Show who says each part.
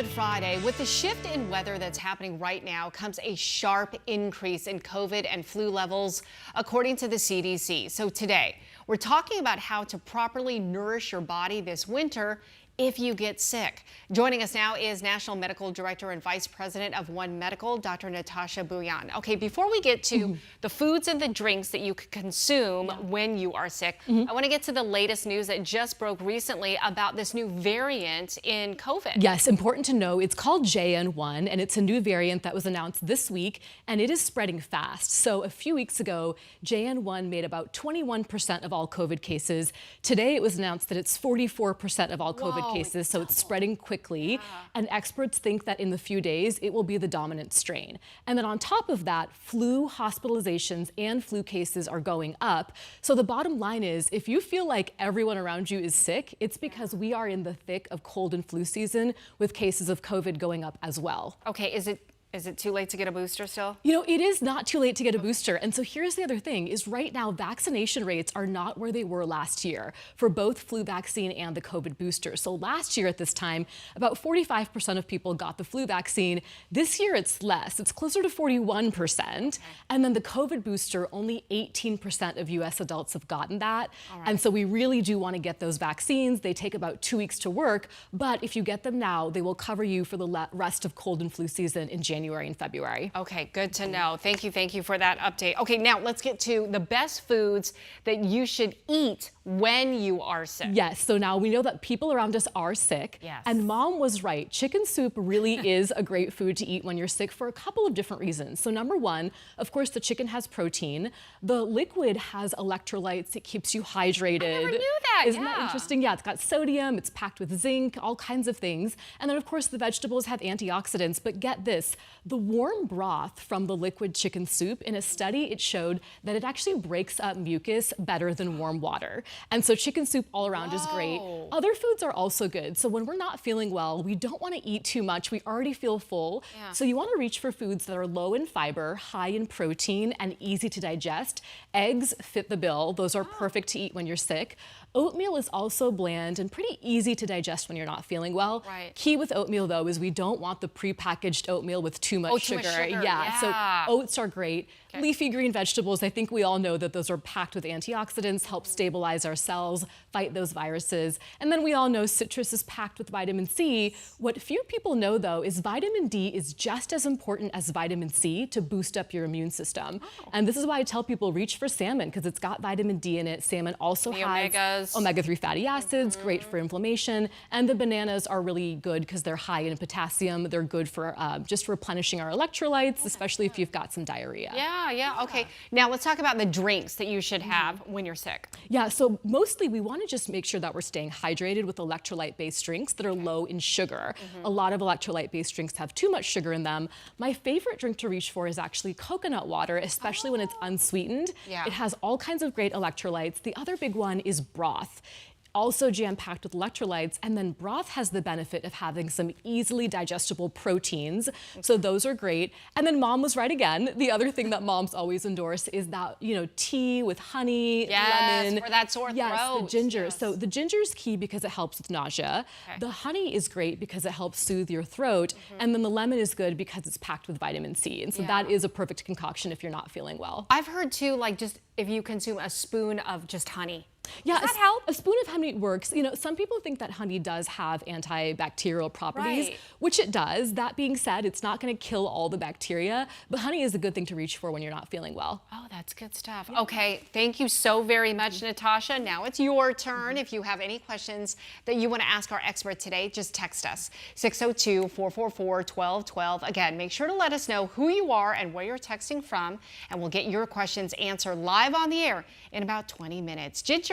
Speaker 1: Good Friday. With the shift in weather that's happening right now comes a sharp increase in COVID and flu levels, according to the CDC. So today, we're talking about how to properly nourish your body this winter if you get sick. Joining us now is National Medical Director and Vice President of One Medical, Dr. Natasha Bouyan. Okay, before we get to the foods and the drinks that you could consume when you are sick, I want to get to the latest news that just broke recently about this new variant in COVID.
Speaker 2: Yes, important to know, it's called JN1, and it's a new variant that was announced this week, and it is spreading fast. So a few weeks ago, JN1 made about 21% of all COVID cases. Today, it was announced that it's 44% of all COVID cases, so it's spreading quickly. And experts think that in the few days, it will be the dominant strain. And then on top of that, flu hospitalizations and flu cases are going up. So the bottom line is, if you feel like everyone around you is sick, it's because we are in the thick of cold and flu season with cases of COVID going up as well.
Speaker 1: Okay, is it too late to get a booster still?
Speaker 2: You know, it is not too late to get a booster. And so here's the other thing, is right now vaccination rates are not where they were last year for both flu vaccine and the COVID booster. So last year at this time, about 45% of people got the flu vaccine. This year it's less, it's closer to 41%. And then the COVID booster, only 18% of US adults have gotten that. And so we really do want to get those vaccines. They take about 2 weeks to work, but if you get them now, they will cover you for the rest of cold and flu season in January and February.
Speaker 1: Okay, good to know. Thank you for that update. Okay, now let's get to the best foods that you should eat when you are sick.
Speaker 2: Yes, so now we know that people around us are sick.
Speaker 1: Yes.
Speaker 2: And Mom was right. Chicken soup really is a great food to eat when you're sick for a couple of different reasons. So number one, of course, the chicken has protein. The liquid has electrolytes. It keeps you hydrated.
Speaker 1: I never knew that.
Speaker 2: Isn't that interesting? Yeah, it's got sodium, it's packed with zinc, all kinds of things. And then of course the vegetables have antioxidants, but get this, the warm broth from the liquid chicken soup, in a study it showed that it actually breaks up mucus better than warm water. And so chicken soup all around is great. Other foods are also good. So when we're not feeling well, we don't want to eat too much. We already feel full. So you want to reach for foods that are low in fiber, high in protein, and easy to digest. Eggs fit the bill. Those are perfect to eat when you're sick. Oatmeal is also bland and pretty easy to digest when you're not feeling well. Key with oatmeal, though, is we don't want the prepackaged oatmeal with too much sugar. Yeah, so oats are great. Leafy green vegetables, I think we all know that those are packed with antioxidants, help stabilize our cells, fight those viruses. And then we all know citrus is packed with vitamin C. What few people know, though, is vitamin D is just as important as vitamin C to boost up your immune system. And this is why I tell people reach for salmon, because it's got vitamin D in it. Salmon also has omega-3 fatty acids, great for inflammation. And the bananas are really good because they're high in potassium. They're good for just replenishing our electrolytes, especially if you've got some diarrhea.
Speaker 1: Okay. Now let's talk about the drinks that you should have when you're sick.
Speaker 2: Yeah, so mostly we want to just make sure that we're staying hydrated with electrolyte-based drinks that are low in sugar. A lot of electrolyte-based drinks have too much sugar in them. My favorite drink to reach for is actually coconut water, especially when it's unsweetened. It has all kinds of great electrolytes. The other big one is broth. Also jam-packed with electrolytes, and then broth has the benefit of having some easily digestible proteins, so those are great. And then Mom was right again. The other thing that moms always endorse is that, you know, tea with honey, lemon.
Speaker 1: For that sore throat.
Speaker 2: Yes, the ginger. So the ginger is key because it helps with nausea. The honey is great because it helps soothe your throat, and then the lemon is good because it's packed with vitamin C, and so that is a perfect concoction if you're not feeling well.
Speaker 1: I've heard too, like just if you consume a spoon of just honey.
Speaker 2: Yeah,
Speaker 1: does that help?
Speaker 2: A spoon of honey works. You know, some people think that honey does have antibacterial properties, which it does. That being said, it's not going to kill all the bacteria, but honey is a good thing to reach for when you're not feeling well.
Speaker 1: Oh, that's good stuff. Okay, thank you so very much, Natasha. Now it's your turn. If you have any questions that you want to ask our expert today, just text us, 602-444-1212. Again, make sure to let us know who you are and where you're texting from, and we'll get your questions answered live on the air in about 20 minutes. Ginger